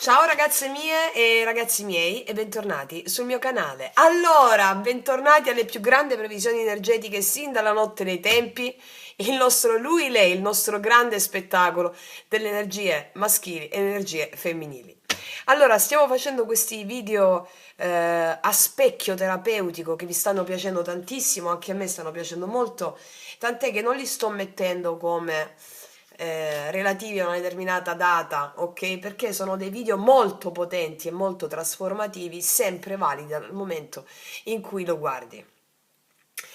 Ciao ragazze mie e ragazzi miei e bentornati sul mio canale. Allora, bentornati alle più grandi previsioni energetiche sin dalla notte dei tempi, il nostro lui, lei, il nostro grande spettacolo delle energie maschili e energie femminili. Allora, stiamo facendo questi video a specchio terapeutico che vi stanno piacendo tantissimo, anche a me stanno piacendo molto, tant'è che non li sto mettendo come relativi a una determinata data, ok? Perché sono dei video molto potenti e molto trasformativi, sempre validi dal momento in cui lo guardi.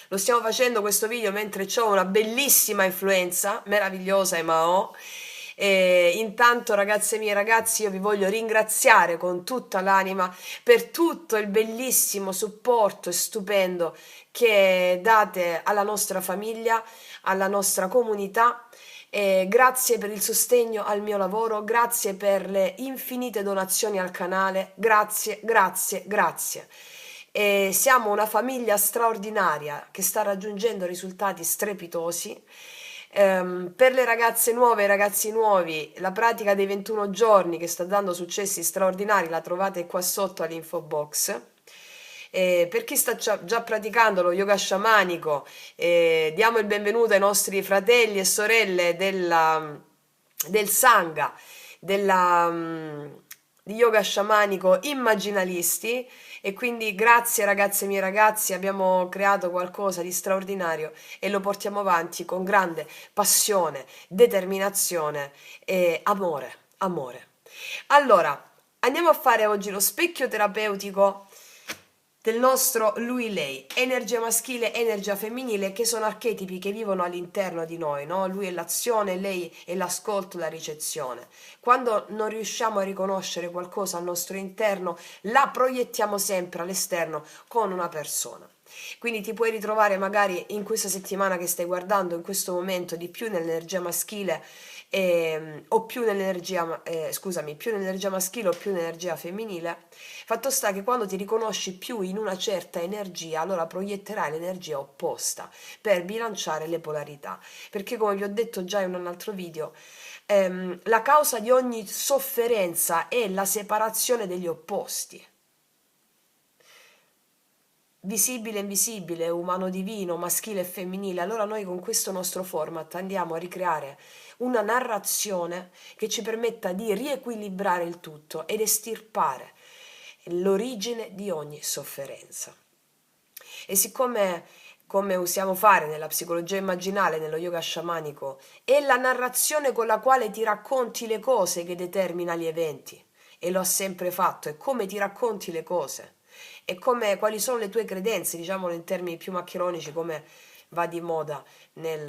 Lo stiamo facendo questo video mentre ho una bellissima influenza, meravigliosa Emao. E intanto ragazze mie e ragazzi io vi voglio ringraziare con tutta l'anima per tutto il bellissimo supporto e stupendo che date alla nostra famiglia, alla nostra comunità. Grazie per il sostegno al mio lavoro, grazie per le infinite donazioni al canale, grazie, grazie, grazie. Siamo una famiglia straordinaria che sta raggiungendo risultati strepitosi. Per le ragazze nuove e i ragazzi nuovi, la pratica dei 21 giorni che sta dando successi straordinari la trovate qua sotto all'info box. Per chi sta già praticando lo yoga sciamanico, diamo il benvenuto ai nostri fratelli e sorelle del Sangha, di yoga sciamanico immaginalisti. E quindi grazie ragazze mie ragazzi, abbiamo creato qualcosa di straordinario e lo portiamo avanti con grande passione, determinazione e amore, amore. Allora, andiamo a fare oggi lo specchio terapeutico del nostro lui-lei, energia maschile, energia femminile, che sono archetipi che vivono all'interno di noi, no? Lui è l'azione, lei è l'ascolto, la ricezione. Quando non riusciamo a riconoscere qualcosa al nostro interno, la proiettiamo sempre all'esterno con una persona. Quindi ti puoi ritrovare magari in questa settimana che stai guardando, in questo momento, di più nell'energia maschile o più nell'energia, scusami, più nell'energia maschile o più nell'energia femminile. Fatto sta che quando ti riconosci più in una certa energia, allora proietterai l'energia opposta per bilanciare le polarità. Perché come vi ho detto già in un altro video, la causa di ogni sofferenza è la separazione degli opposti. Visibile e invisibile, umano divino, maschile e femminile. Allora noi con questo nostro format andiamo a ricreare una narrazione che ci permetta di riequilibrare il tutto ed estirpare l'origine di ogni sofferenza. E siccome, come usiamo fare nella psicologia immaginale, nello yoga sciamanico, è la narrazione con la quale ti racconti le cose che determina gli eventi, e lo ha sempre fatto, è come ti racconti le cose, è come, quali sono le tue credenze, diciamolo in termini più maccheronici, come va di moda nei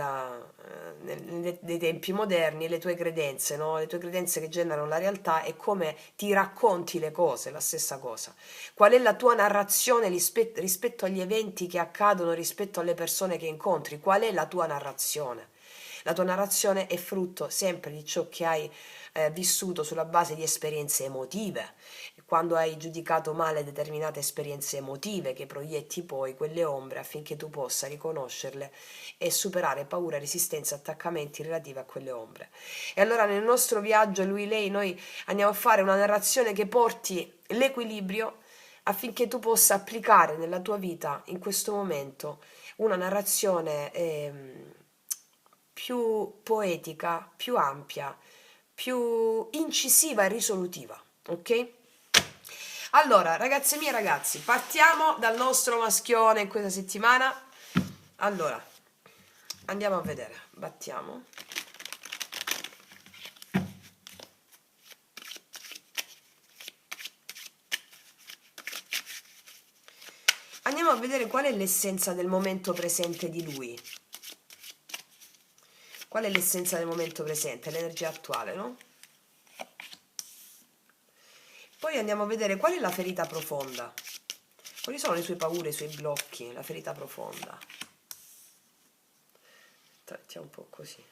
tempi moderni, le tue credenze, no? Le tue credenze che generano la realtà e come ti racconti le cose, la stessa cosa. Qual è la tua narrazione rispetto agli eventi che accadono, rispetto alle persone che incontri? Qual è la tua narrazione? La tua narrazione è frutto sempre di ciò che hai vissuto sulla base di esperienze emotive. Quando hai giudicato male determinate esperienze emotive che proietti poi quelle ombre affinché tu possa riconoscerle e superare paura, resistenza, attaccamenti relativi a quelle ombre. E allora nel nostro viaggio lui-lei noi andiamo a fare una narrazione che porti l'equilibrio affinché tu possa applicare nella tua vita in questo momento una narrazione più poetica, più ampia, più incisiva e risolutiva, ok? Allora, ragazze mie e ragazzi, partiamo dal nostro maschione in questa settimana. Allora, andiamo a vedere, battiamo. Andiamo a vedere qual è l'essenza del momento presente di lui. Qual è l'essenza del momento presente? L'energia attuale, no? Poi andiamo a vedere qual è la ferita profonda. Quali sono le sue paure, i suoi blocchi, la ferita profonda. Trattiamo un po' così.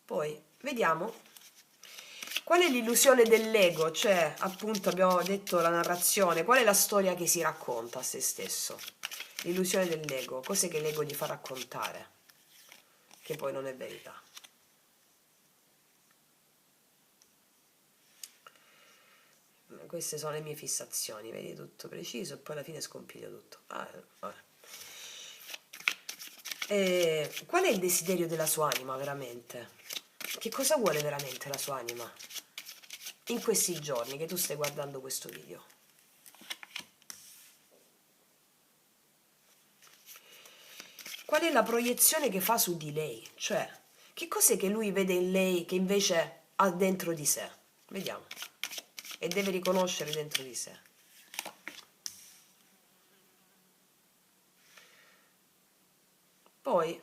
Poi vediamo qual è l'illusione dell'ego, cioè appunto abbiamo detto la narrazione, qual è la storia che si racconta a se stesso. L'illusione dell'ego, cos'è che l'ego gli fa raccontare, che poi non è verità. queste sono le mie fissazioni, vedi, tutto preciso e poi alla fine scompiglio tutto. Vabbè. Qual è il desiderio della sua anima veramente? Che cosa vuole veramente la sua anima in questi giorni che tu stai guardando questo video? Qual è la proiezione che fa su di lei? Cioè, che cos'è che lui vede in lei che invece ha dentro di sé? Vediamo. E deve riconoscere dentro di sé. Poi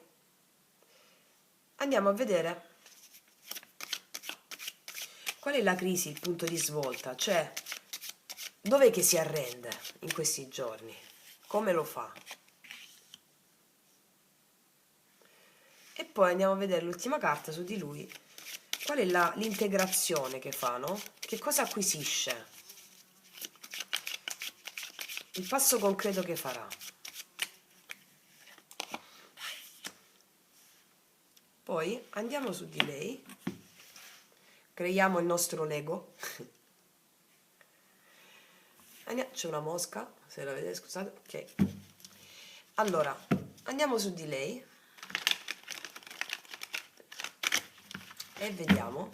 andiamo a vedere qual è la crisi, il punto di svolta, cioè dov'è che si arrende in questi giorni? Come lo fa? E poi andiamo a vedere l'ultima carta su di lui, qual è l'integrazione che fa, no? Che cosa acquisisce? Il passo concreto che farà. Poi andiamo su di lei, creiamo il nostro Lego. C'è una mosca, se la vedete, scusate. Ok. Allora, andiamo su di lei e vediamo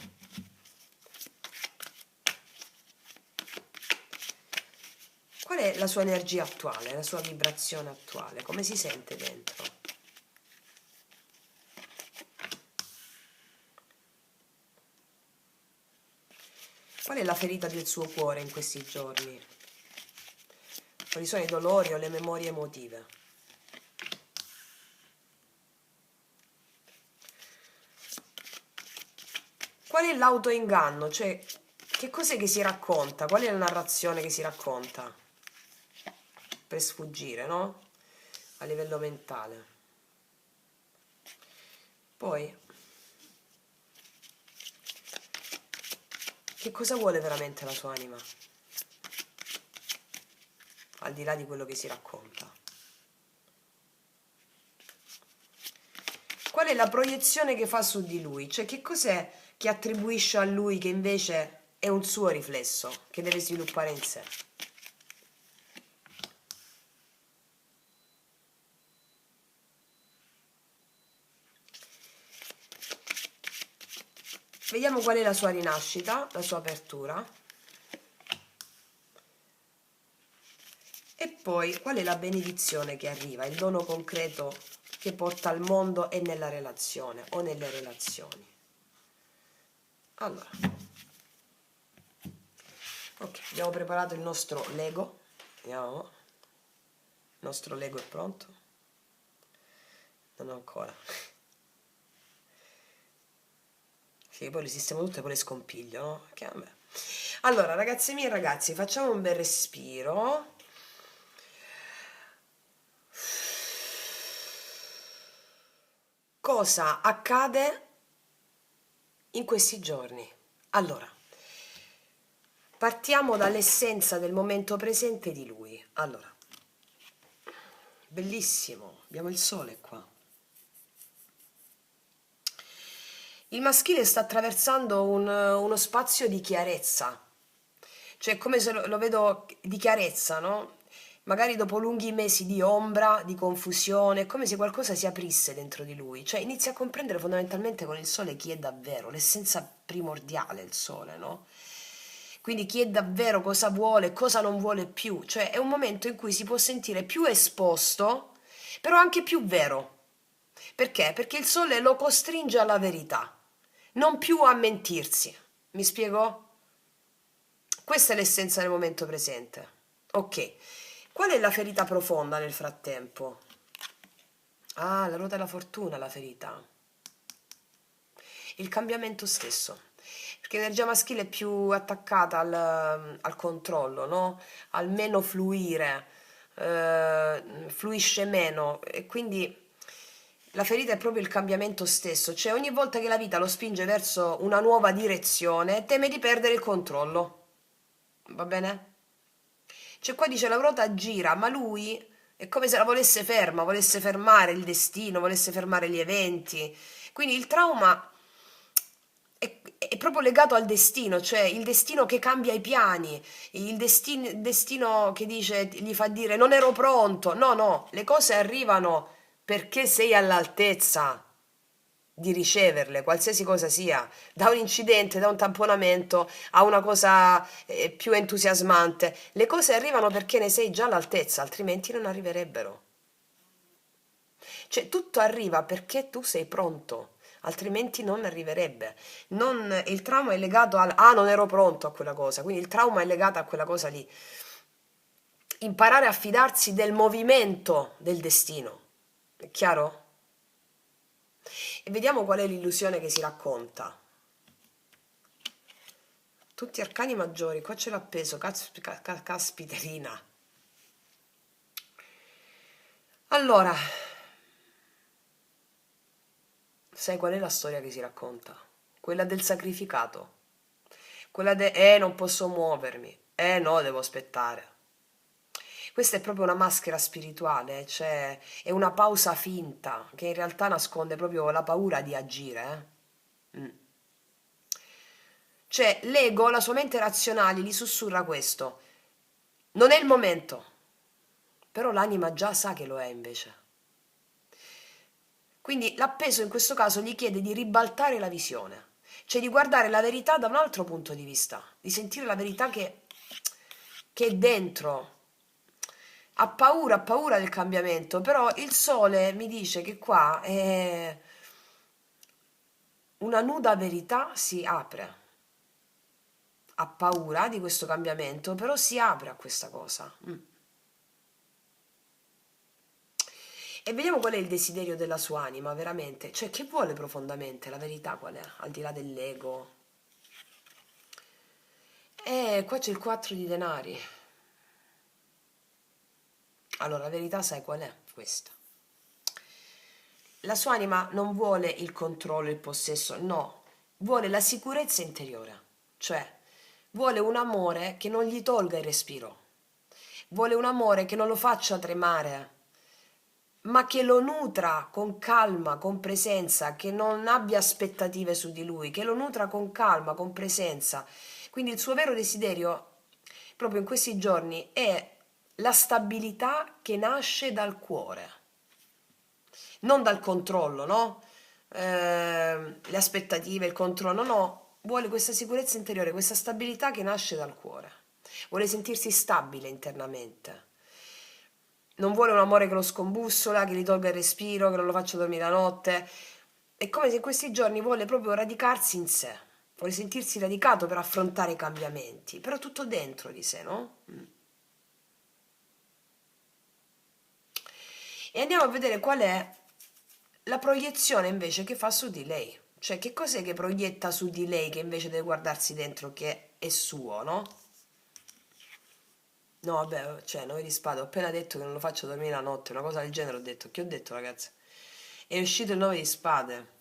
qual è la sua energia attuale, la sua vibrazione attuale, come si sente dentro. Qual è la ferita del suo cuore in questi giorni? Quali sono i dolori o le memorie emotive? Qual è l'autoinganno? Cioè, che cos'è che si racconta? Qual è la narrazione che si racconta? Per sfuggire, no? A livello mentale. Poi, che cosa vuole veramente la sua anima? Al di là di quello che si racconta. Qual è la proiezione che fa su di lui? Cioè, che cos'è che attribuisce a lui che invece è un suo riflesso, che deve sviluppare in sé? Vediamo qual è la sua rinascita, la sua apertura. E poi qual è la benedizione che arriva, il dono concreto che porta al mondo e nella relazione o nelle relazioni. Allora, ok, abbiamo preparato il nostro Lego. Vediamo. Il nostro Lego è pronto? Non ancora. Sì, poi le sistemo tutte, poi le scompiglio, no? Che vabbè. Allora, ragazzi miei e ragazzi, facciamo un bel respiro. Cosa accade in questi giorni? Allora, partiamo dall'essenza del momento presente di lui. Allora, bellissimo, abbiamo il sole qua. Il maschile sta attraversando uno spazio di chiarezza, cioè come se lo vedo di chiarezza, no? Magari dopo lunghi mesi di ombra, di confusione, è come se qualcosa si aprisse dentro di lui, cioè inizia a comprendere fondamentalmente con il sole chi è davvero, l'essenza primordiale, il sole, no? Quindi chi è davvero, cosa vuole, cosa non vuole più, cioè è un momento in cui si può sentire più esposto, però anche più vero. Perché? Perché il sole lo costringe alla verità, non più a mentirsi. Mi spiego? Questa è l'essenza del momento presente. Ok. Qual è la ferita profonda nel frattempo? Ah, la ruota della fortuna, la ferita. Il cambiamento stesso. Perché l'energia maschile è più attaccata al controllo, no? Al meno fluire, fluisce meno e quindi la ferita è proprio il cambiamento stesso, cioè ogni volta che la vita lo spinge verso una nuova direzione, teme di perdere il controllo. Va bene? Cioè qua dice la ruota gira, ma lui è come se la volesse ferma, volesse fermare il destino, volesse fermare gli eventi. Quindi il trauma è proprio legato al destino, cioè il destino che cambia i piani, il destino che dice, gli fa dire non ero pronto. No, no, le cose arrivano perché sei all'altezza di riceverle, qualsiasi cosa sia, da un incidente, da un tamponamento a una cosa più entusiasmante. Le cose arrivano perché ne sei già all'altezza, altrimenti non arriverebbero. Cioè, tutto arriva perché tu sei pronto, altrimenti non arriverebbe. Il trauma è legato al ah, non ero pronto a quella cosa, quindi il trauma è legato a quella cosa lì. Imparare a fidarsi del movimento del destino. È chiaro? E vediamo qual è l'illusione che si racconta. Tutti arcani maggiori, qua ce l'ha appeso, caspiterina. Allora, sai qual è la storia che si racconta? Quella del sacrificato. Quella non posso muovermi. No, devo aspettare. Questa è proprio una maschera spirituale, cioè è una pausa finta che in realtà nasconde proprio la paura di agire. Mm. Cioè l'ego, la sua mente razionale, gli sussurra questo. Non è il momento, però l'anima già sa che lo è invece. Quindi l'appeso in questo caso gli chiede di ribaltare la visione, cioè di guardare la verità da un altro punto di vista, di sentire la verità che è dentro. Ha paura del cambiamento, però il sole mi dice che qua una nuda verità si apre. Ha paura di questo cambiamento, però si apre a questa cosa. E vediamo qual è il desiderio della sua anima, veramente. Cioè, che vuole profondamente? La verità qual è? Al di là dell'ego. Qua c'è il 4 di denari. Allora, la verità sai qual è? Questa. La sua anima non vuole il controllo, il possesso, no. Vuole la sicurezza interiore. Cioè, vuole un amore che non gli tolga il respiro. Vuole un amore che non lo faccia tremare, ma che lo nutra con calma, con presenza, che non abbia aspettative su di lui, che lo nutra con calma, con presenza. Quindi il suo vero desiderio, proprio in questi giorni, è la stabilità che nasce dal cuore, non dal controllo, no? Le aspettative, il controllo, no, vuole questa sicurezza interiore, questa stabilità che nasce dal cuore. Vuole sentirsi stabile internamente. Non vuole un amore che lo scombussola, che gli tolga il respiro, che non lo faccia dormire la notte. È come se in questi giorni vuole proprio radicarsi in sé. Vuole sentirsi radicato per affrontare i cambiamenti, però tutto dentro di sé, no? E andiamo a vedere qual è la proiezione invece che fa su di lei. Cioè, che cos'è che proietta su di lei che invece deve guardarsi dentro che è suo, no? No, vabbè, cioè, 9 di spade, ho appena detto che non lo faccio dormire la notte, una cosa del genere ho detto. Che ho detto, ragazzi? È uscito il 9 di spade.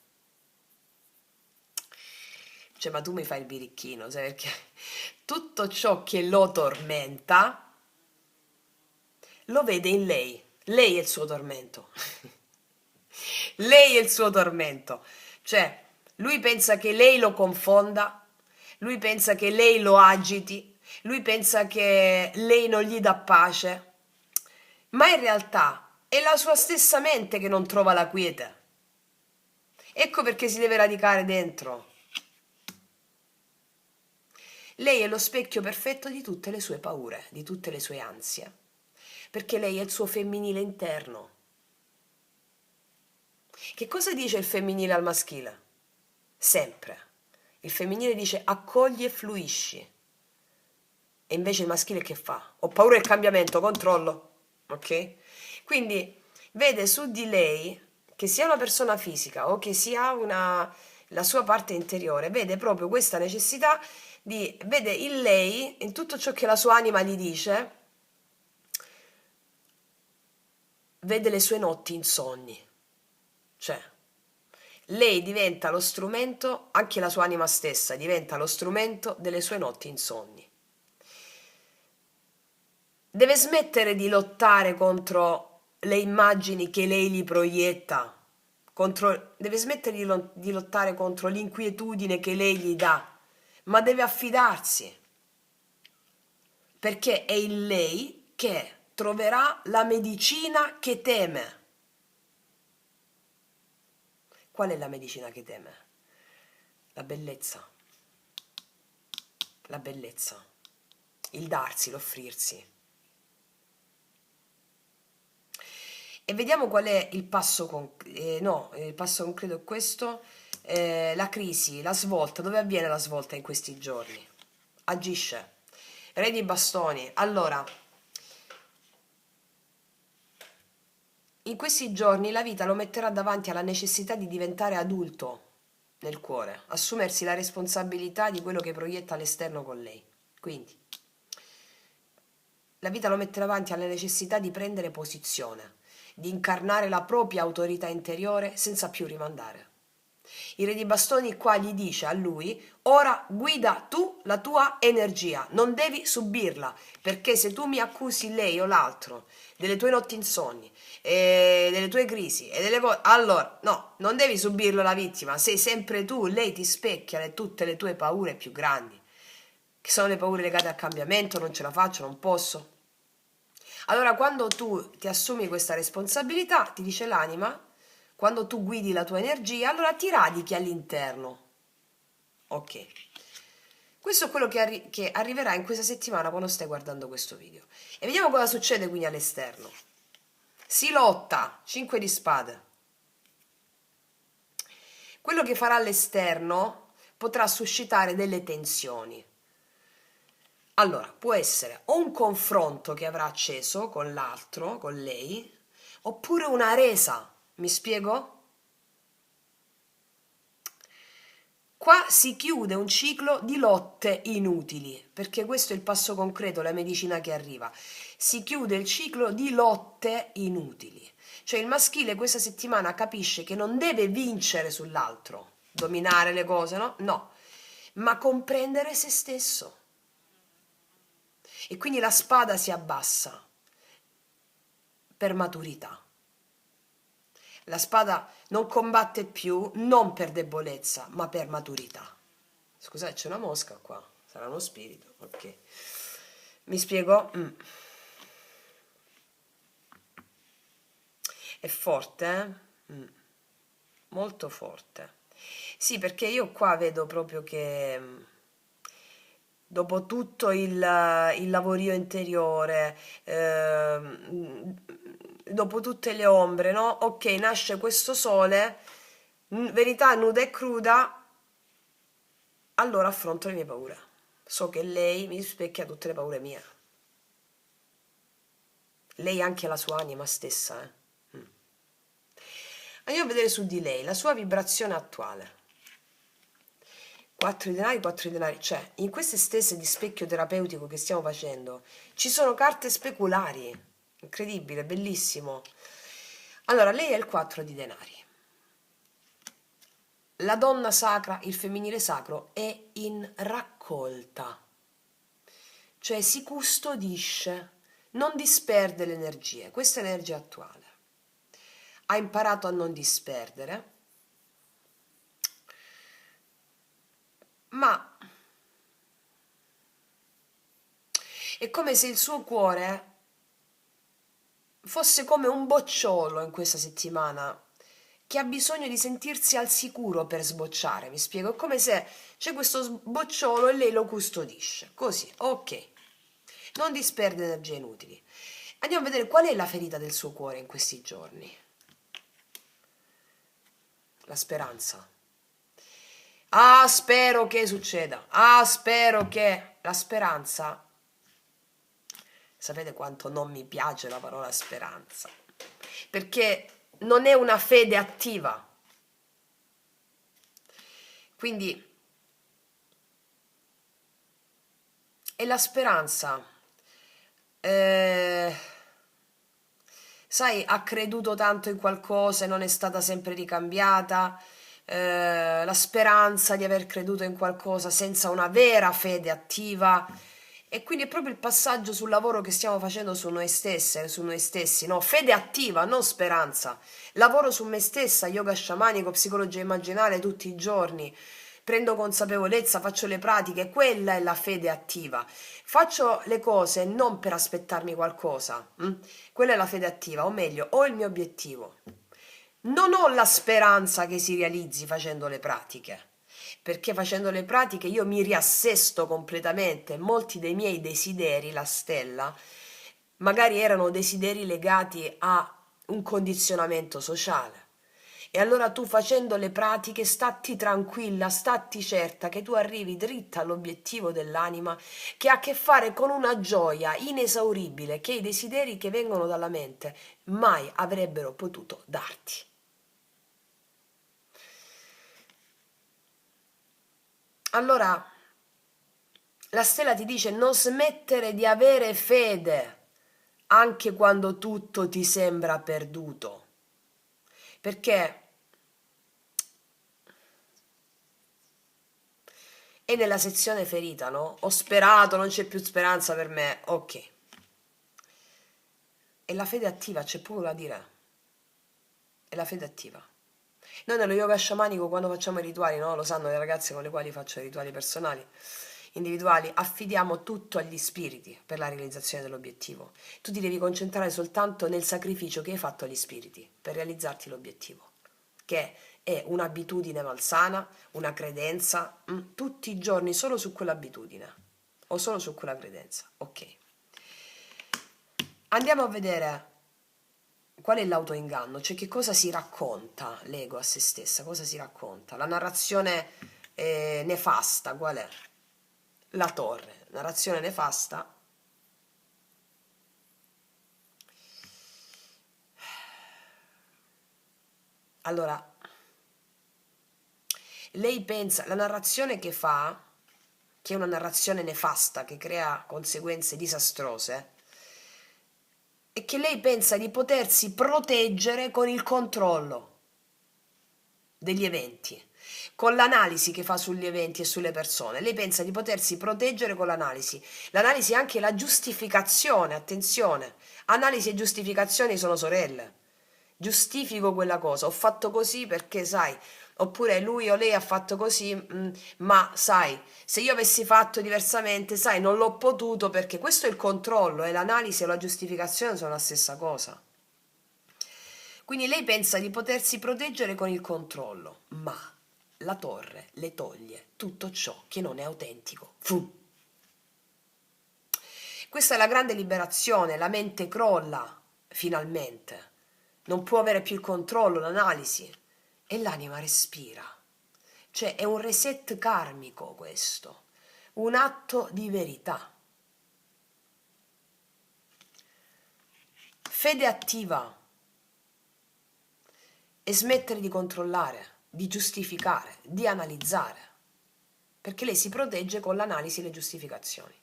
Cioè, ma tu mi fai il birichino, sai perché? Tutto ciò che lo tormenta lo vede in lei. Lei è il suo tormento. Lei è il suo tormento. Cioè, lui pensa che lei lo confonda, lui pensa che lei lo agiti, lui pensa che lei non gli dà pace, ma in realtà è la sua stessa mente che non trova la quiete. Ecco perché si deve radicare dentro. Lei è lo specchio perfetto di tutte le sue paure, di tutte le sue ansie, perché lei è il suo femminile interno. Che cosa dice il femminile al maschile? Sempre. Il femminile dice accogli e fluisci. E invece il maschile che fa? Ho paura del cambiamento, controllo. Ok? Quindi vede su di lei, che sia una persona fisica o che sia la sua parte interiore, vede proprio questa necessità vede in lei, in tutto ciò che la sua anima gli dice, vede le sue notti insonni. Cioè, lei diventa lo strumento, anche la sua anima stessa diventa lo strumento delle sue notti insonni. Deve smettere di lottare contro le immagini che lei gli proietta, Deve smettere di lottare contro l'inquietudine che lei gli dà, ma deve affidarsi, perché è in lei che troverà la medicina che teme. Qual è la medicina che teme? La bellezza, la bellezza, il darsi, l'offrirsi. E vediamo qual è il passo concreto. No, il passo concreto è questo. La crisi, la svolta. Dove avviene la svolta in questi giorni? Agisce. Re di bastoni. Allora, in questi giorni la vita lo metterà davanti alla necessità di diventare adulto nel cuore, assumersi la responsabilità di quello che proietta all'esterno con lei. Quindi, la vita lo mette davanti alla necessità di prendere posizione, di incarnare la propria autorità interiore senza più rimandare. Il re di bastoni qua gli dice a lui: ora guida tu la tua energia, non devi subirla, perché se tu mi accusi lei o l'altro delle tue notti insonni, delle tue crisi e delle cose, allora no, non devi subirlo la vittima, sei sempre tu. Lei ti specchia tutte le tue paure più grandi, che sono le paure legate al cambiamento: non ce la faccio, non posso. Allora, quando tu ti assumi questa responsabilità, ti dice l'anima, quando tu guidi la tua energia, allora ti radichi all'interno. Ok. Questo è quello che arriverà in questa settimana quando stai guardando questo video. E vediamo cosa succede quindi all'esterno. Si lotta, 5 di spade. Quello che farà all'esterno potrà suscitare delle tensioni. Allora, può essere o un confronto che avrà acceso con l'altro, con lei, oppure una resa. Mi spiego? Qua si chiude un ciclo di lotte inutili, perché questo è il passo concreto, la medicina che arriva. Si chiude il ciclo di lotte inutili. Cioè il maschile questa settimana capisce che non deve vincere sull'altro, dominare le cose, no? No, ma comprendere se stesso. E quindi la spada si abbassa per maturità. La spada non combatte più, non per debolezza, ma per maturità. Scusate, c'è una mosca qua. Sarà uno spirito. Ok. Mi spiego? È forte, eh? Molto forte. Sì, perché io qua vedo proprio che dopo tutto il lavorio interiore, dopo tutte le ombre, no? Ok, nasce questo sole, verità nuda e cruda, allora affronto le mie paure. So che lei mi rispecchia tutte le paure mie. Lei anche la sua anima stessa, eh. Andiamo a vedere su di lei, la sua vibrazione attuale. 4 denari, 4 denari, cioè in queste stesse di specchio terapeutico che stiamo facendo ci sono carte speculari, incredibile, bellissimo. Allora, lei è il 4 di denari. La donna sacra, il femminile sacro, è in raccolta, cioè si custodisce, non disperde le energie, questa è l'energia attuale. Ha imparato a non disperdere, ma è come se il suo cuore fosse come un bocciolo in questa settimana che ha bisogno di sentirsi al sicuro per sbocciare, mi spiego? È come se c'è questo bocciolo e lei lo custodisce, così, ok. Non disperde energie inutili. Andiamo a vedere qual è la ferita del suo cuore in questi giorni. La speranza. Ah, spero che succeda. Ah, spero che... La speranza... Sapete quanto non mi piace la parola speranza? Perché non è una fede attiva. Quindi è la speranza. Sai, ha creduto tanto in qualcosa e non è stata sempre ricambiata. La speranza di aver creduto in qualcosa senza una vera fede attiva E quindi è proprio il passaggio sul lavoro che stiamo facendo su noi stesse, su noi stessi, no? Fede attiva, non speranza. Lavoro su me stessa, yoga sciamanico, psicologia immaginale tutti i giorni. Prendo consapevolezza, faccio le pratiche, quella è la fede attiva. Faccio le cose non per aspettarmi qualcosa, quella è la fede attiva, o meglio, ho il mio obiettivo. Non ho la speranza che si realizzi facendo le pratiche, perché facendo le pratiche io mi riassesto completamente. Molti dei miei desideri, la stella, magari erano desideri legati a un condizionamento sociale. E allora tu facendo le pratiche statti tranquilla, statti certa che tu arrivi dritta all'obiettivo dell'anima che ha a che fare con una gioia inesauribile che i desideri che vengono dalla mente mai avrebbero potuto darti. Allora, la stella ti dice non smettere di avere fede anche quando tutto ti sembra perduto. Perché è nella sezione ferita, no? Ho sperato, non c'è più speranza per me. Ok. E la fede attiva, c'è poco da dire. È la fede attiva. Noi nello yoga sciamanico quando facciamo i rituali, no? Lo sanno le ragazze con le quali faccio i rituali personali, individuali, affidiamo tutto agli spiriti per la realizzazione dell'obiettivo. Tu ti devi concentrare soltanto nel sacrificio che hai fatto agli spiriti per realizzarti l'obiettivo, che è un'abitudine malsana, una credenza, tutti i giorni solo su quell'abitudine o solo su quella credenza. Ok. Andiamo a vedere qual è l'autoinganno, cioè che cosa si racconta l'ego a se stessa, cosa si racconta. La narrazione nefasta, qual è? La torre, narrazione nefasta. Allora, lei pensa, la narrazione che fa, che è una narrazione nefasta, che crea conseguenze disastrose, è che lei pensa di potersi proteggere con il controllo degli eventi, con l'analisi che fa sugli eventi e sulle persone. Lei pensa di potersi proteggere con l'analisi. L'analisi è anche la giustificazione, attenzione, analisi e giustificazioni sono sorelle. Giustifico quella cosa, ho fatto così perché sai, oppure lui o lei ha fatto così, ma sai, se io avessi fatto diversamente, sai, non l'ho potuto perché questo è il controllo e l'analisi e la giustificazione sono la stessa cosa. Quindi lei pensa di potersi proteggere con il controllo, ma la torre le toglie tutto ciò che non è autentico. Fu. Questa è la grande liberazione, la mente crolla finalmente, non può avere più il controllo, l'analisi e l'anima respira. Cioè è un reset karmico questo, un atto di verità. Fede attiva e smettere di controllare, di giustificare, di analizzare, perché lei si protegge con l'analisi e le giustificazioni.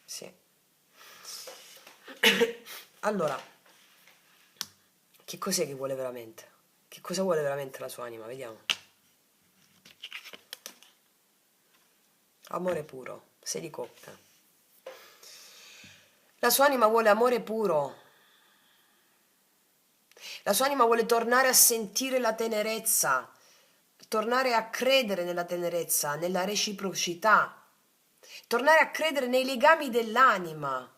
Sì. Allora, che cos'è che vuole veramente? Che cosa vuole veramente la sua anima? Vediamo. Amore puro, 6 di coppe. La sua anima vuole amore puro. La sua anima vuole tornare a sentire la tenerezza, tornare a credere nella tenerezza, nella reciprocità, tornare a credere nei legami dell'anima.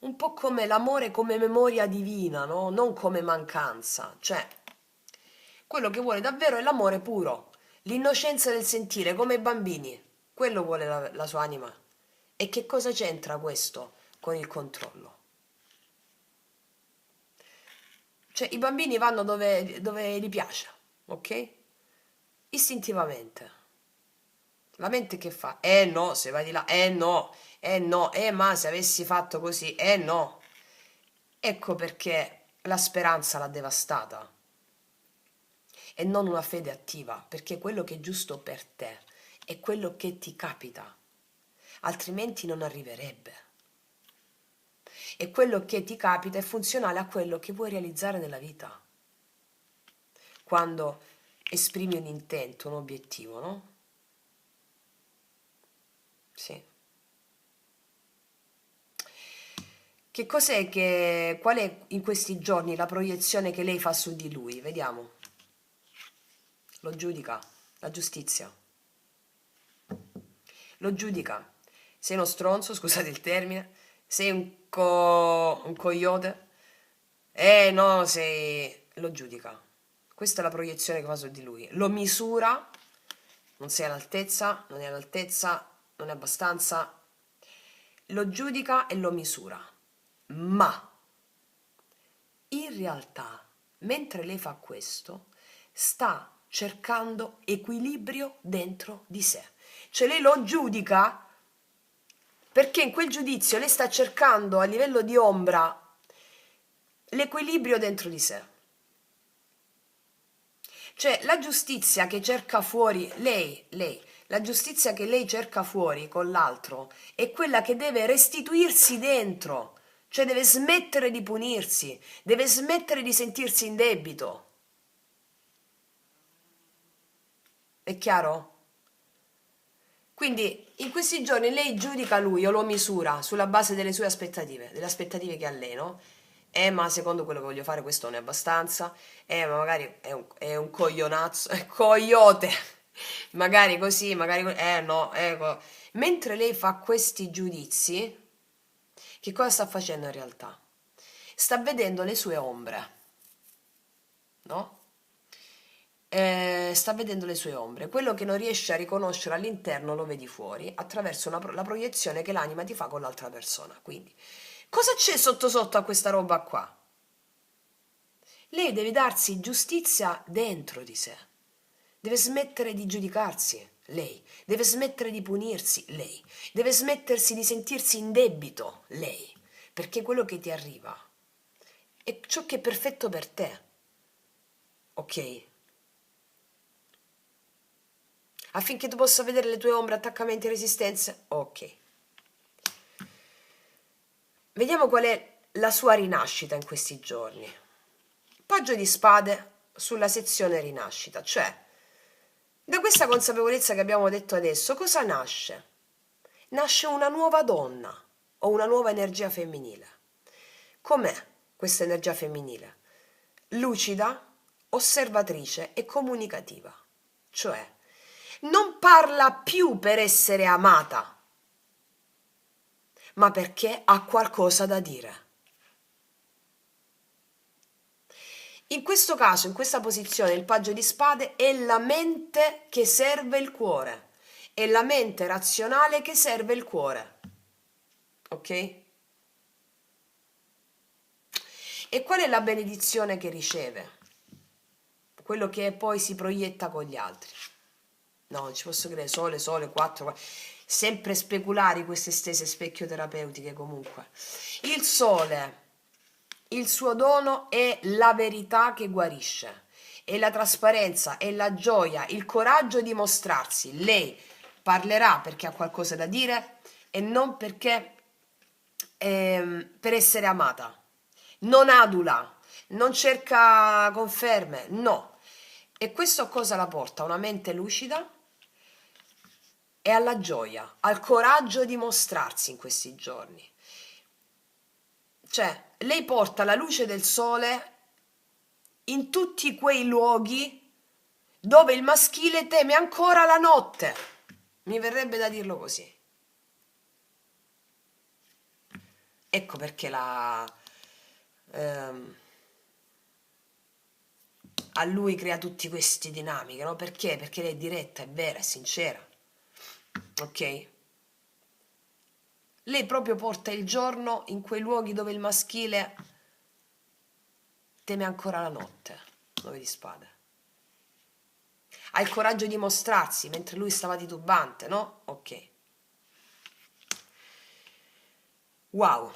Un po' come l'amore come memoria divina, no? Non come mancanza. Cioè, quello che vuole davvero è l'amore puro, l'innocenza del sentire, come i bambini. Quello vuole la sua anima. E che cosa c'entra questo con il controllo? Cioè, i bambini vanno dove gli piace, ok? Istintivamente. La mente che fa? No, se vai di là, no, no, ma se avessi fatto così, no. Ecco perché la speranza l'ha devastata e non una fede attiva, perché quello che è giusto per te è quello che ti capita, altrimenti non arriverebbe. E quello che ti capita è funzionale a quello che vuoi realizzare nella vita. Quando esprimi un intento, un obiettivo, no? Sì. Che cos'è che, qual è in questi giorni la proiezione che lei fa su di lui? Vediamo. Lo giudica, la giustizia. Lo giudica. Sei uno stronzo, scusate il termine. Sei un coyote. No, sei... Lo giudica. Questa è la proiezione che fa su di lui. Lo misura. Non sei all'altezza, non è all'altezza, non è abbastanza. Lo giudica e lo misura. Ma in realtà, mentre lei fa questo, sta cercando equilibrio dentro di sé. Cioè lei lo giudica perché in quel giudizio lei sta cercando a livello di ombra l'equilibrio dentro di sé. Cioè la giustizia che cerca fuori la giustizia che lei cerca fuori con l'altro è quella che deve restituirsi dentro, cioè deve smettere di punirsi, deve smettere di sentirsi in debito. È chiaro? Quindi in questi giorni lei giudica lui o lo misura sulla base delle sue aspettative, delle aspettative che ha lei, no? Ma secondo quello che voglio fare questo non è abbastanza, ma magari è un coglionazzo, è coyote, magari così, magari no, ecco. Mentre lei fa questi giudizi, che cosa sta facendo in realtà? Sta vedendo le sue ombre, no? Sta vedendo le sue ombre, quello che non riesce a riconoscere all'interno lo vedi fuori attraverso la proiezione che l'anima ti fa con l'altra persona. Quindi, cosa c'è sotto sotto a questa roba qua? Lei deve darsi giustizia dentro di sé, deve smettere di giudicarsi, lei, deve smettere di punirsi, lei, deve smettersi di sentirsi in debito, lei, perché quello che ti arriva è ciò che è perfetto per te, ok? Affinché tu possa vedere le tue ombre, attaccamenti e resistenze? Ok. Vediamo qual è la sua rinascita in questi giorni. Paggio di spade sulla sezione rinascita, cioè da questa consapevolezza che abbiamo detto adesso, cosa nasce? Nasce una nuova donna o una nuova energia femminile. Com'è questa energia femminile? Lucida, osservatrice e comunicativa. Cioè, non parla più per essere amata, ma perché ha qualcosa da dire. In questo caso, in questa posizione, il paggio di spade è la mente che serve il cuore, è la mente razionale che serve il cuore. Ok? E qual è la benedizione che riceve? Quello che poi si proietta con gli altri. No, non ci posso credere, sole, 4, sempre speculari queste stesse specchioterapeutiche comunque. Il sole, il suo dono è la verità che guarisce, è la trasparenza, è la gioia, il coraggio di mostrarsi. Lei parlerà perché ha qualcosa da dire e non perché per essere amata. Non adula, non cerca conferme, no. E questo a cosa la porta? Una mente lucida e alla gioia, al coraggio di mostrarsi in questi giorni. Cioè, lei porta la luce del sole in tutti quei luoghi dove il maschile teme ancora la notte. Mi verrebbe da dirlo così. Ecco perché ehm, a lui crea tutte queste dinamiche, no? Perché? Perché lei è diretta, è vera, è sincera. Ok? Lei proprio porta il giorno in quei luoghi dove il maschile teme ancora la notte. 9 di spade. Ha il coraggio di mostrarsi mentre lui stava titubante, no? Ok. Wow.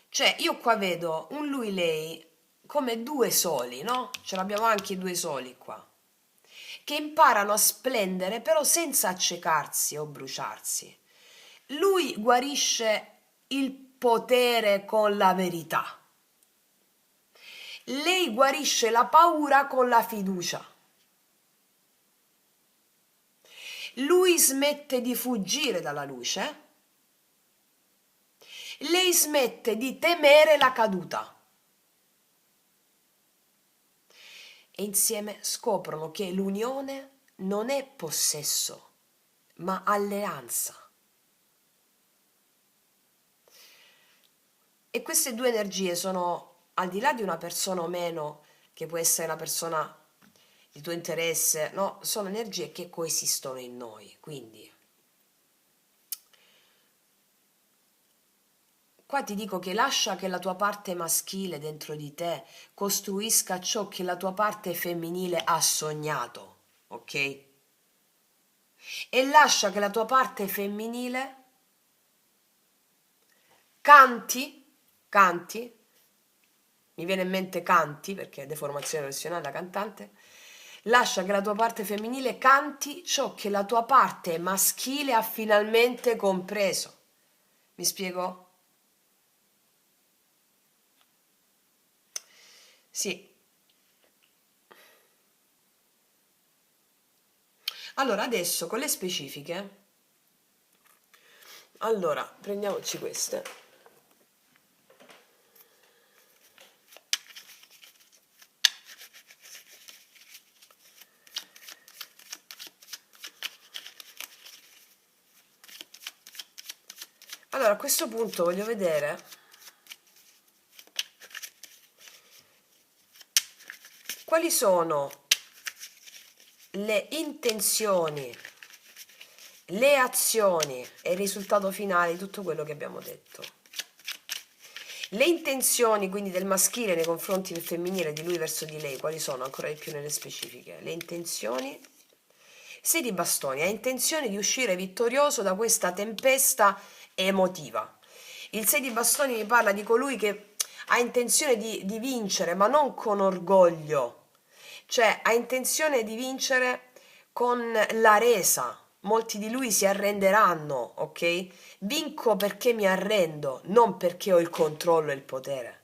Cioè, io qua vedo un lui-lei come due soli, no? Ce l'abbiamo anche i due soli qua. Che imparano a splendere però senza accecarsi o bruciarsi. Lui guarisce il potere con la verità Lei guarisce la paura con la fiducia. Lui smette di fuggire dalla luce. Lei smette di temere la caduta. E insieme scoprono che l'unione non è possesso, ma alleanza. E queste due energie sono, al di là di una persona o meno, che può essere una persona di tuo interesse, no? Sono energie che coesistono in noi. Quindi, qua ti dico che lascia che la tua parte maschile dentro di te costruisca ciò che la tua parte femminile ha sognato, ok? E lascia che la tua parte femminile canti, mi viene in mente canti, perché è deformazione professionale da cantante, lascia che la tua parte femminile canti ciò che la tua parte maschile ha finalmente compreso. Mi spiego? Sì. Allora, adesso con le specifiche, allora, prendiamoci queste. Allora, a questo punto voglio vedere quali sono le intenzioni, le azioni e il risultato finale di tutto quello che abbiamo detto. Le intenzioni quindi del maschile nei confronti del femminile, di lui verso di lei, quali sono ancora di più nelle specifiche? Le intenzioni. 6 di bastoni, ha intenzione di uscire vittorioso da questa tempesta emotiva. Il 6 di bastoni mi parla di colui che ha intenzione di vincere, ma non con orgoglio, cioè ha intenzione di vincere con la resa. Molti di lui si arrenderanno, ok? Vinco perché mi arrendo, non perché ho il controllo e il potere.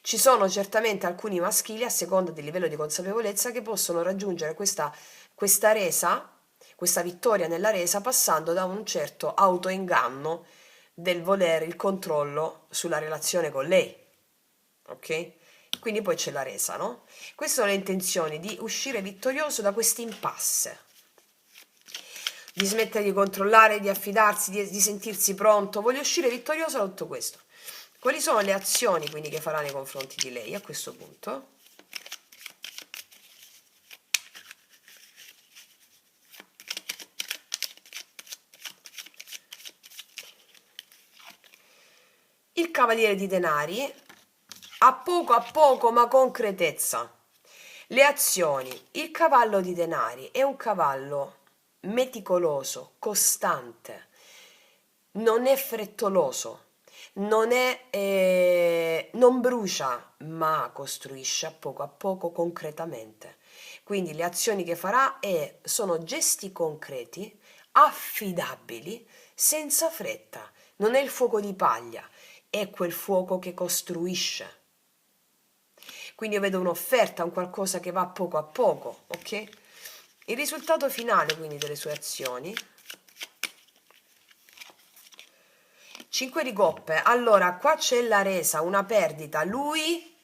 Ci sono certamente alcuni maschili, a seconda del livello di consapevolezza, che possono raggiungere questa resa, questa vittoria nella resa, passando da un certo autoinganno del volere il controllo sulla relazione con lei. Ok? Quindi poi c'è la resa, no? Queste sono le intenzioni di uscire vittorioso da questi impasse, di smettere di controllare, di affidarsi, di sentirsi pronto. Voglio uscire vittorioso da tutto questo. Quali sono le azioni quindi che farà nei confronti di lei a questo punto? Il cavaliere di denari, a poco ma concretezza. Le azioni. Il cavallo di denari è un cavallo meticoloso, costante, non è frettoloso, non brucia, ma costruisce a poco concretamente. Quindi le azioni che farà sono gesti concreti, affidabili, senza fretta. Non è il fuoco di paglia, è quel fuoco che costruisce. Quindi io vedo un'offerta, un qualcosa che va a poco, ok? Il risultato finale quindi delle sue azioni. 5 di coppe. Allora, qua c'è la resa, una perdita. Lui,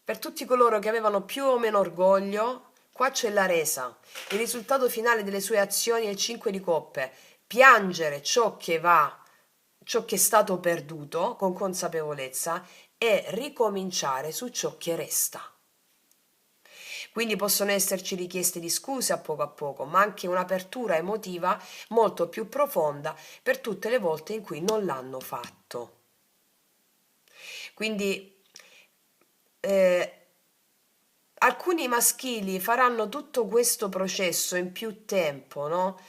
per tutti coloro che avevano più o meno orgoglio, qua c'è la resa. Il risultato finale delle sue azioni è il 5 di coppe. Piangere ciò che va, ciò che è stato perduto con consapevolezza e ricominciare su ciò che resta. Quindi possono esserci richieste di scuse a poco, ma anche un'apertura emotiva molto più profonda per tutte le volte in cui non l'hanno fatto. Quindi alcuni maschili faranno tutto questo processo in più tempo, no?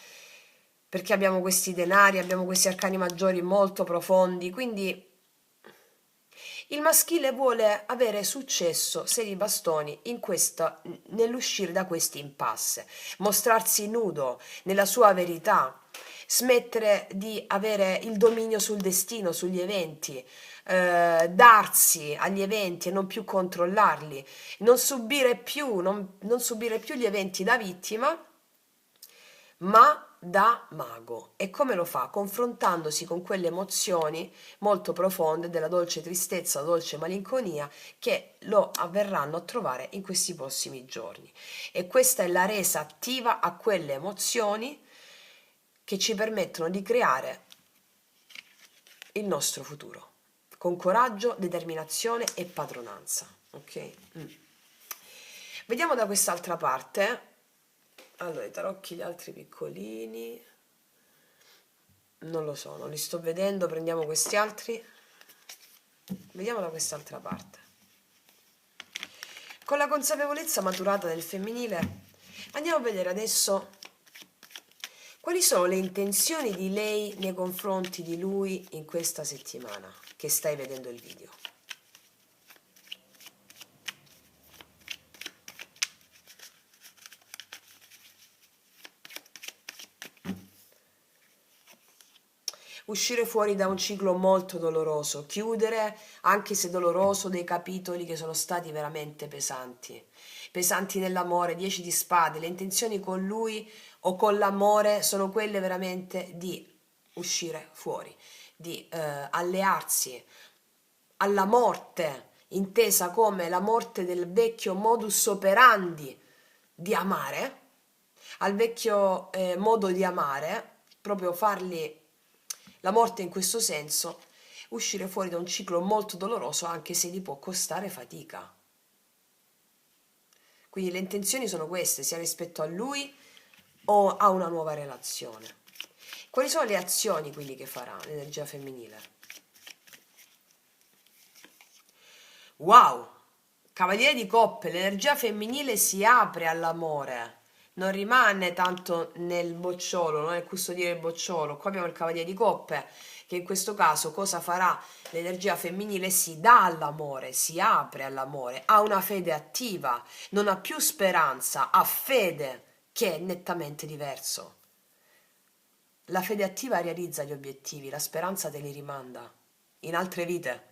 Perché abbiamo questi denari, abbiamo questi arcani maggiori molto profondi, quindi il maschile vuole avere successo, 6 di bastoni, nell'uscire da questi impasse, mostrarsi nudo nella sua verità, smettere di avere il dominio sul destino, sugli eventi, darsi agli eventi e non più controllarli, non subire più gli eventi da vittima, ma da mago. E come lo fa? Confrontandosi con quelle emozioni molto profonde della dolce tristezza, dolce malinconia che lo avverranno a trovare in questi prossimi giorni. E questa è la resa attiva a quelle emozioni che ci permettono di creare il nostro futuro con coraggio, determinazione e padronanza. Ok? Vediamo da quest'altra parte. Allora, i tarocchi, gli altri piccolini. Non lo so, non li sto vedendo. Prendiamo questi altri. Vediamo da quest'altra parte. Con la consapevolezza maturata del femminile, andiamo a vedere adesso quali sono le intenzioni di lei nei confronti di lui in questa settimana che stai vedendo il video. Uscire fuori da un ciclo molto doloroso, chiudere, anche se doloroso, dei capitoli che sono stati veramente pesanti. Pesanti nell'amore, 10 di spade, le intenzioni con lui o con l'amore sono quelle veramente di uscire fuori, di allearsi alla morte, intesa come la morte del vecchio modus operandi di amare, al vecchio modo di amare, proprio farli la morte in questo senso, uscire fuori da un ciclo molto doloroso anche se gli può costare fatica. Quindi le intenzioni sono queste, sia rispetto a lui o a una nuova relazione. Quali sono le azioni quindi che farà l'energia femminile? Wow! Cavaliere di coppe, l'energia femminile si apre all'amore, non rimane tanto nel bocciolo, nel custodire il bocciolo. Qua abbiamo il cavaliere di coppe, che in questo caso cosa farà? L'energia femminile si dà all'amore, si apre all'amore, ha una fede attiva, non ha più speranza, ha fede, che è nettamente diverso. La fede attiva realizza gli obiettivi, la speranza te li rimanda in altre vite.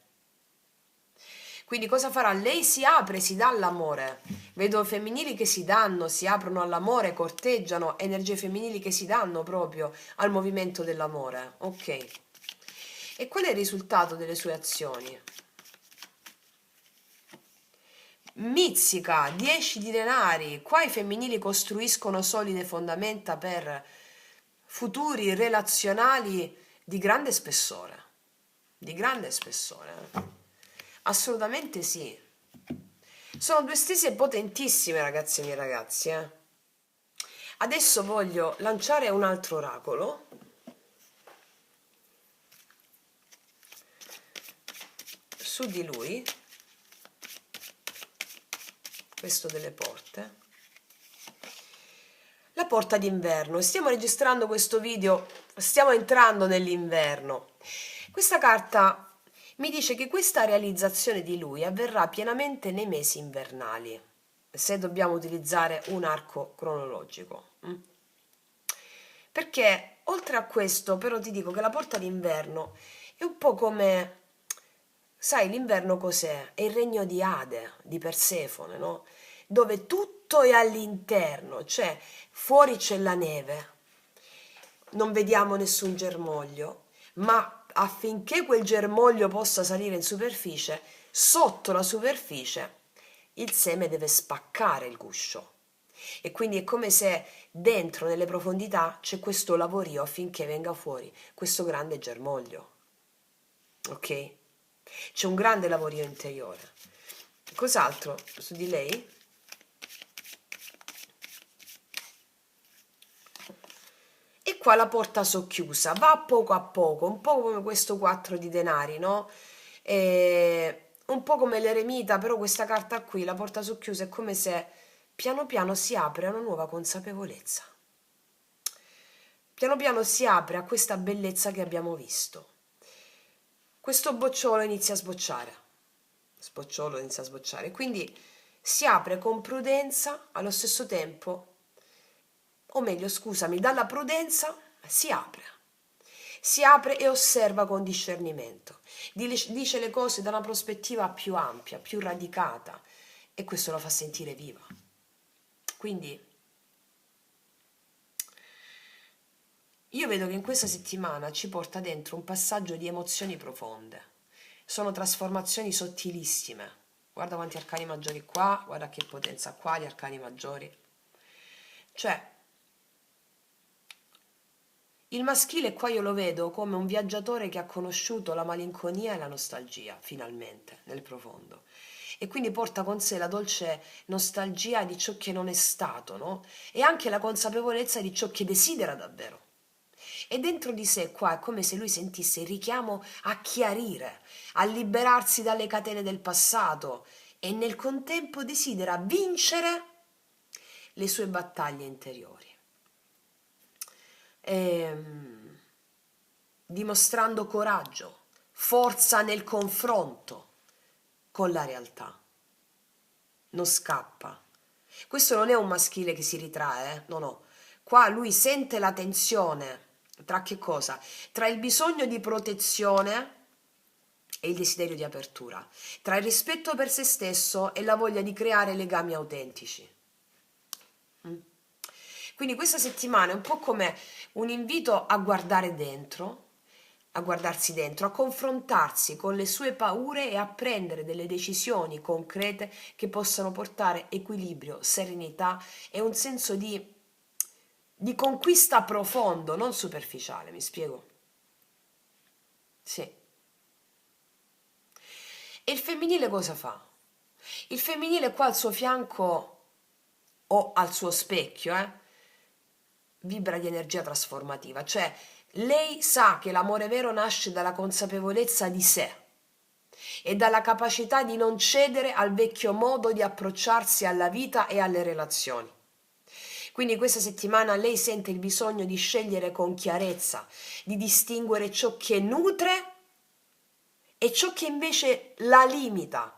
Quindi cosa farà? Lei si apre, si dà all'amore. Vedo femminili che si danno, si aprono all'amore, corteggiano, energie femminili che si danno proprio al movimento dell'amore. Ok. E qual è il risultato delle sue azioni? Mizzica, 10 di denari. Qua i femminili costruiscono solide fondamenta per futuri relazionali di grande spessore. Di grande spessore. Assolutamente sì. Sono due stese potentissime, ragazzi e miei ragazzi. Adesso voglio lanciare un altro oracolo. Su di lui. Questo delle porte. La porta d'inverno. Stiamo registrando questo video, stiamo entrando nell'inverno. Questa carta mi dice che questa realizzazione di lui avverrà pienamente nei mesi invernali, se dobbiamo utilizzare un arco cronologico. Perché oltre a questo, però ti dico che la porta d'inverno è un po' come, sai, l'inverno cos'è? È il regno di Ade, di Persefone, no? Dove tutto è all'interno, cioè fuori c'è la neve, non vediamo nessun germoglio, ma affinché quel germoglio possa salire in superficie, sotto la superficie il seme deve spaccare il guscio. E quindi è come se dentro, nelle profondità, c'è questo lavorio affinché venga fuori questo grande germoglio. Ok? C'è un grande lavorio interiore. Cos'altro su di lei? E qua la porta socchiusa, va a poco, un po' come questo 4 di denari, no? Un po' come l'eremita, però questa carta qui, la porta socchiusa, è come se piano piano si apre a una nuova consapevolezza. Piano piano si apre a questa bellezza che abbiamo visto. Questo bocciolo inizia a sbocciare. Sbocciolo inizia a sbocciare. Quindi si apre con prudenza, allo stesso tempo, o meglio, scusami, dalla prudenza si apre e osserva con discernimento, dice le cose da una prospettiva più ampia, più radicata e questo la fa sentire viva. Quindi io vedo che in questa settimana ci porta dentro un passaggio di emozioni profonde. Sono trasformazioni sottilissime. Guarda quanti arcani maggiori qua, guarda che potenza qua, gli arcani maggiori. Cioè, il maschile qua io lo vedo come un viaggiatore che ha conosciuto la malinconia e la nostalgia, finalmente, nel profondo. E quindi porta con sé la dolce nostalgia di ciò che non è stato, no? E anche la consapevolezza di ciò che desidera davvero. E dentro di sé qua è come se lui sentisse il richiamo a chiarire, a liberarsi dalle catene del passato e nel contempo desidera vincere le sue battaglie interiori. Ehm, Dimostrando coraggio, forza nel confronto con la realtà. Non scappa. Questo non è un maschile che si ritrae, no, no. Qua lui sente la tensione tra che cosa? Tra il bisogno di protezione e il desiderio di apertura, tra il rispetto per se stesso e la voglia di creare legami autentici. Quindi questa settimana è un po' come un invito a guardare dentro, a guardarsi dentro, a confrontarsi con le sue paure e a prendere delle decisioni concrete che possano portare equilibrio, serenità e un senso di conquista profondo, non superficiale, mi spiego? Sì. E il femminile cosa fa? Il femminile qua al suo fianco o al suo specchio, vibra di energia trasformativa, cioè lei sa che l'amore vero nasce dalla consapevolezza di sé e dalla capacità di non cedere al vecchio modo di approcciarsi alla vita e alle relazioni. Quindi questa settimana lei sente il bisogno di scegliere con chiarezza, di distinguere ciò che nutre e ciò che invece la limita,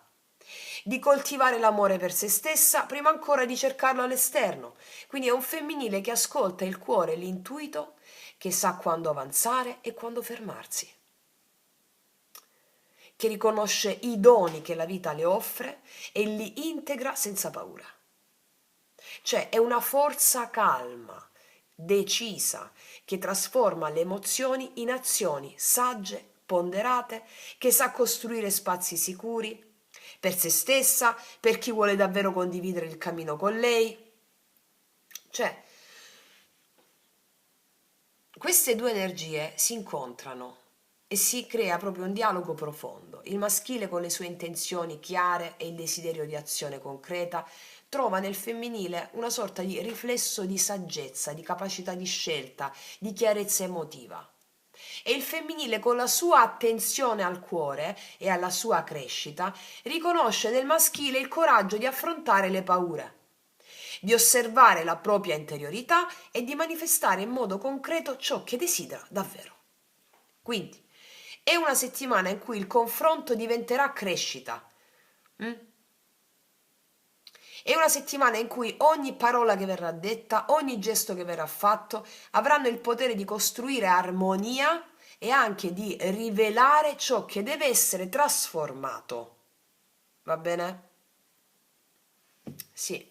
di coltivare l'amore per se stessa prima ancora di cercarlo all'esterno. Quindi è un femminile che ascolta il cuore e l'intuito, che sa quando avanzare e quando fermarsi, che riconosce i doni che la vita le offre e li integra senza paura. Cioè è una forza calma, decisa, che trasforma le emozioni in azioni sagge, ponderate, che sa costruire spazi sicuri per se stessa, per chi vuole davvero condividere il cammino con lei. Cioè, queste due energie si incontrano e si crea proprio un dialogo profondo. Il maschile con le sue intenzioni chiare e il desiderio di azione concreta trova nel femminile una sorta di riflesso di saggezza, di capacità di scelta, di chiarezza emotiva. E il femminile con la sua attenzione al cuore e alla sua crescita riconosce nel maschile il coraggio di affrontare le paure, di osservare la propria interiorità e di manifestare in modo concreto ciò che desidera davvero. Quindi è una settimana in cui il confronto diventerà crescita. È una settimana in cui ogni parola che verrà detta, ogni gesto che verrà fatto, avranno il potere di costruire armonia e anche di rivelare ciò che deve essere trasformato. Va bene? Sì.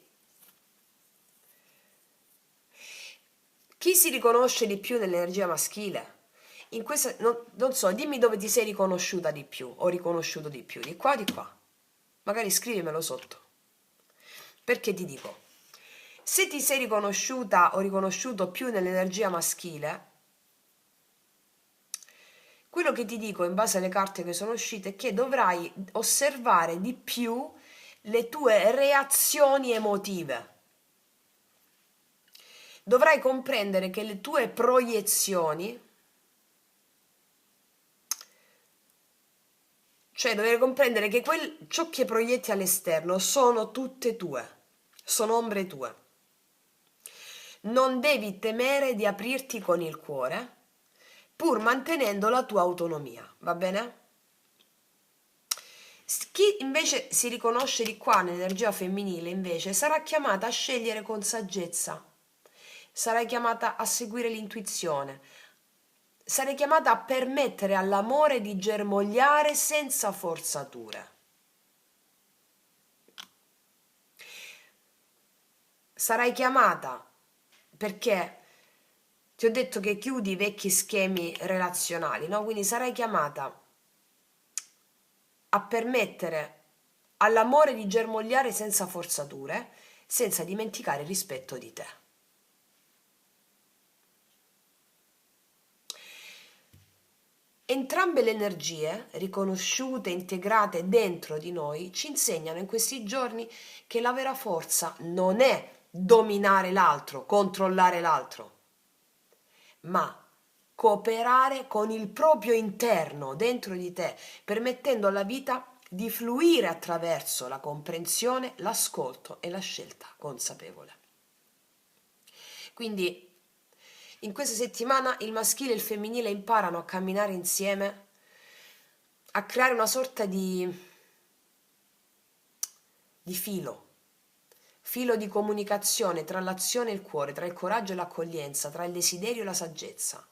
Chi si riconosce di più nell'energia maschile? In questa, non so, dimmi dove ti sei riconosciuta di più o riconosciuto di più, di qua o di qua. Magari scrivimelo sotto. Perché ti dico, se ti sei riconosciuta o riconosciuto più nell'energia maschile, quello che ti dico in base alle carte che sono uscite è che dovrai osservare di più le tue reazioni emotive. Dovrai comprendere che le tue proiezioni, cioè dovrai comprendere che ciò che proietti all'esterno sono tutte tue, sono ombre tue. Non devi temere di aprirti con il cuore, pur mantenendo la tua autonomia, va bene? Chi invece si riconosce di qua nell'energia femminile, invece, sarà chiamata a scegliere con saggezza, sarai chiamata a seguire l'intuizione, sarai chiamata a permettere all'amore di germogliare senza forzature. Sarai chiamata perché ti ho detto che chiudi i vecchi schemi relazionali, no? Quindi sarai chiamata a permettere all'amore di germogliare senza forzature, senza dimenticare il rispetto di te. Entrambe le energie, riconosciute, integrate dentro di noi, ci insegnano in questi giorni che la vera forza non è dominare l'altro, controllare l'altro, ma cooperare con il proprio interno, dentro di te, permettendo alla vita di fluire attraverso la comprensione, l'ascolto e la scelta consapevole. Quindi in questa settimana il maschile e il femminile imparano a camminare insieme, a creare una sorta di filo di comunicazione tra l'azione e il cuore, tra il coraggio e l'accoglienza, tra il desiderio e la saggezza.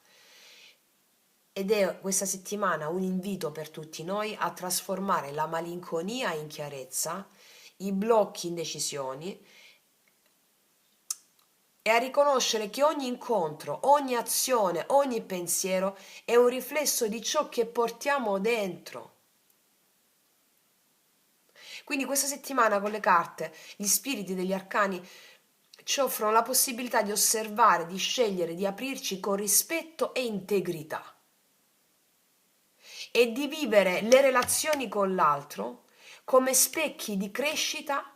Ed è questa settimana un invito per tutti noi a trasformare la malinconia in chiarezza, i blocchi in decisioni e a riconoscere che ogni incontro, ogni azione, ogni pensiero è un riflesso di ciò che portiamo dentro. Quindi questa settimana con le carte, gli spiriti degli arcani ci offrono la possibilità di osservare, di scegliere, di aprirci con rispetto e integrità e di vivere le relazioni con l'altro come specchi di crescita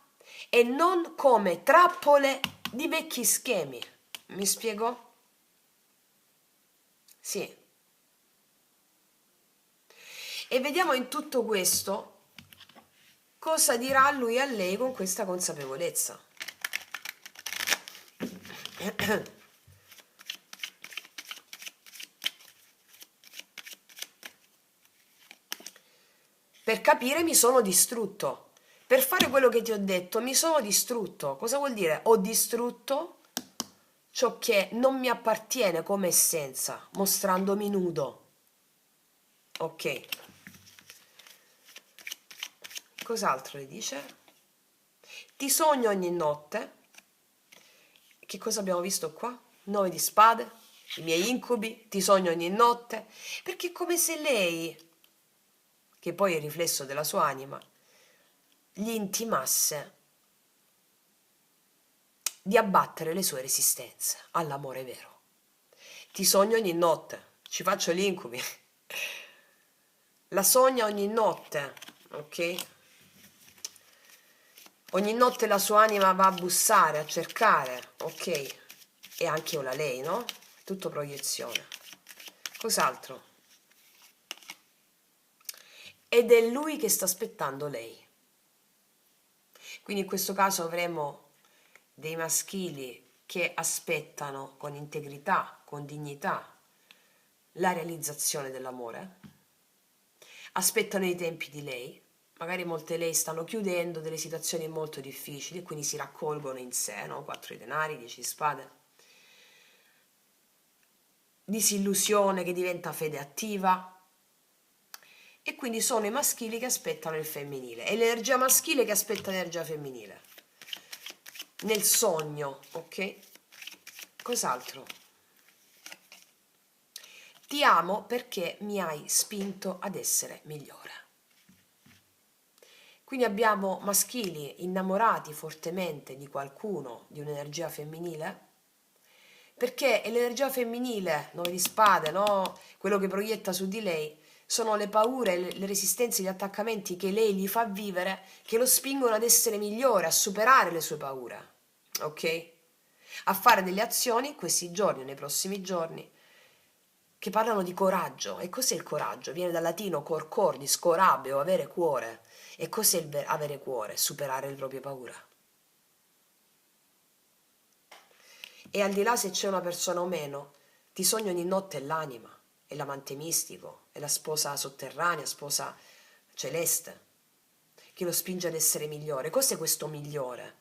e non come trappole di vecchi schemi. Mi spiego? Sì. E vediamo in tutto questo cosa dirà lui a lei con questa consapevolezza. Per capire mi sono distrutto. Per fare quello che ti ho detto mi sono distrutto. Cosa vuol dire? Ho distrutto ciò che non mi appartiene come essenza, mostrandomi nudo. Ok. Cos'altro le dice? Ti sogno ogni notte. Che cosa abbiamo visto qua? 9 di spade, i miei incubi, ti sogno ogni notte. Perché è come se lei, che poi è il riflesso della sua anima, gli intimasse di abbattere le sue resistenze all'amore vero. Ti sogno ogni notte, ci faccio gli incubi. La sogna ogni notte, ok? Ogni notte la sua anima va a bussare, a cercare, ok? E anche ora lei, no? Tutto proiezione. Cos'altro? Ed è lui che sta aspettando lei. Quindi in questo caso avremo dei maschili che aspettano con integrità, con dignità, la realizzazione dell'amore. Aspettano i tempi di lei. Magari molte lei stanno chiudendo delle situazioni molto difficili e quindi si raccolgono in sé, no? 4 di denari, 10 di spade. Disillusione che diventa fede attiva. E quindi sono i maschili che aspettano il femminile e l'energia maschile che aspetta l'energia femminile nel sogno, ok? Cos'altro? Ti amo perché mi hai spinto ad essere migliore. Quindi abbiamo maschili innamorati fortemente di qualcuno, di un'energia femminile, perché è l'energia femminile, 9 di spade, no? Quello che proietta su di lei, sono le paure, le resistenze, gli attaccamenti che lei gli fa vivere, che lo spingono ad essere migliore, a superare le sue paure, ok? A fare delle azioni questi giorni, nei prossimi giorni, che parlano di coraggio. E cos'è il coraggio? Viene dal latino cor cordis, corabeo, avere cuore. E cos'è avere cuore? Superare le proprie paure. E al di là se c'è una persona o meno, ti sogno ogni notte l'anima, è l'amante mistico, è la sposa sotterranea, sposa celeste, che lo spinge ad essere migliore. Cos'è questo migliore?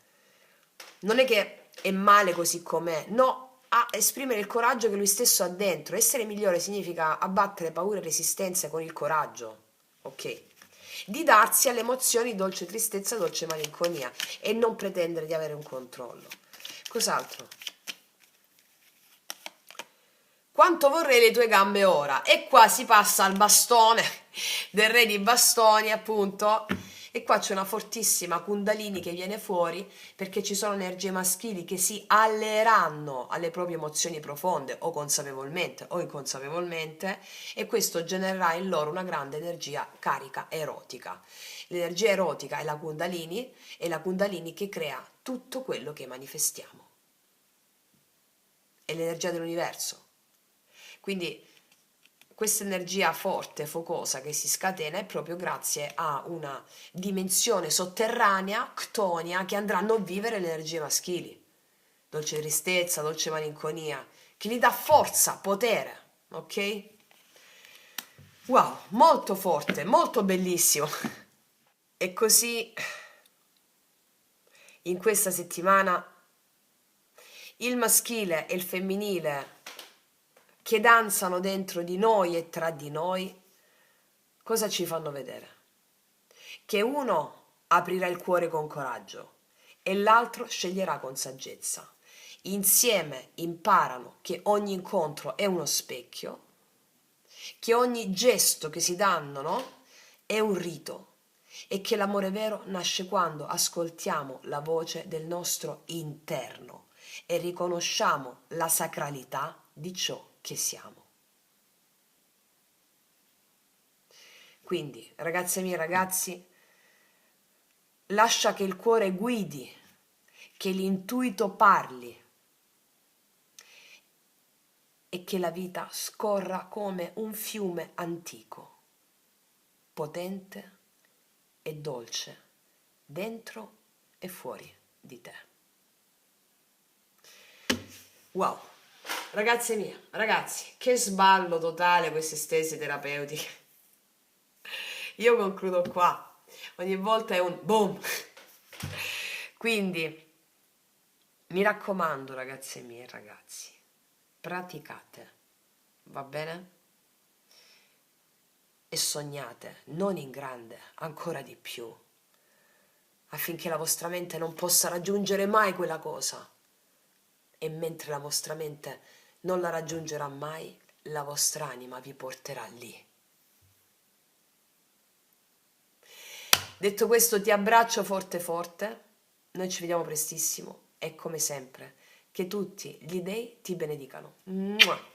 Non è che è male così com'è, no, a esprimere il coraggio che lui stesso ha dentro. Essere migliore significa abbattere paure e resistenze con il coraggio, ok? Di darsi alle emozioni dolce tristezza, dolce malinconia e non pretendere di avere un controllo. Cos'altro? Quanto vorrei le tue gambe ora. E qua si passa al bastone del re di bastoni, appunto. E qua c'è una fortissima Kundalini che viene fuori perché ci sono energie maschili che si alleeranno alle proprie emozioni profonde o consapevolmente o inconsapevolmente e questo genererà in loro una grande energia carica erotica. L'energia erotica è la Kundalini che crea tutto quello che manifestiamo. È l'energia dell'universo. Quindi questa energia forte, focosa che si scatena è proprio grazie a una dimensione sotterranea, ctonia, che andranno a vivere le energie maschili. Dolce tristezza, dolce malinconia, che gli dà forza, potere, ok? Wow, molto forte, molto bellissimo. E così in questa settimana il maschile e il femminile che danzano dentro di noi e tra di noi, cosa ci fanno vedere? Che uno aprirà il cuore con coraggio e l'altro sceglierà con saggezza. Insieme imparano che ogni incontro è uno specchio, che ogni gesto che si danno, no, è un rito e che l'amore vero nasce quando ascoltiamo la voce del nostro interno e riconosciamo la sacralità di ciò che siamo. Quindi, ragazze mie, ragazzi, lascia che il cuore guidi, che l'intuito parli e che la vita scorra come un fiume antico, potente e dolce, dentro e fuori di te. Wow, ragazze mie, ragazzi, che sballo totale queste stesi terapeutiche. Io concludo qua. Ogni volta è un boom. Quindi, mi raccomando, ragazze mie e ragazzi, praticate, va bene? E sognate, non in grande, ancora di più, affinché la vostra mente non possa raggiungere mai quella cosa. E mentre la vostra mente non la raggiungerà mai, la vostra anima vi porterà lì. Detto questo, ti abbraccio forte forte, noi ci vediamo prestissimo e come sempre, che tutti gli dei ti benedicano. Mua!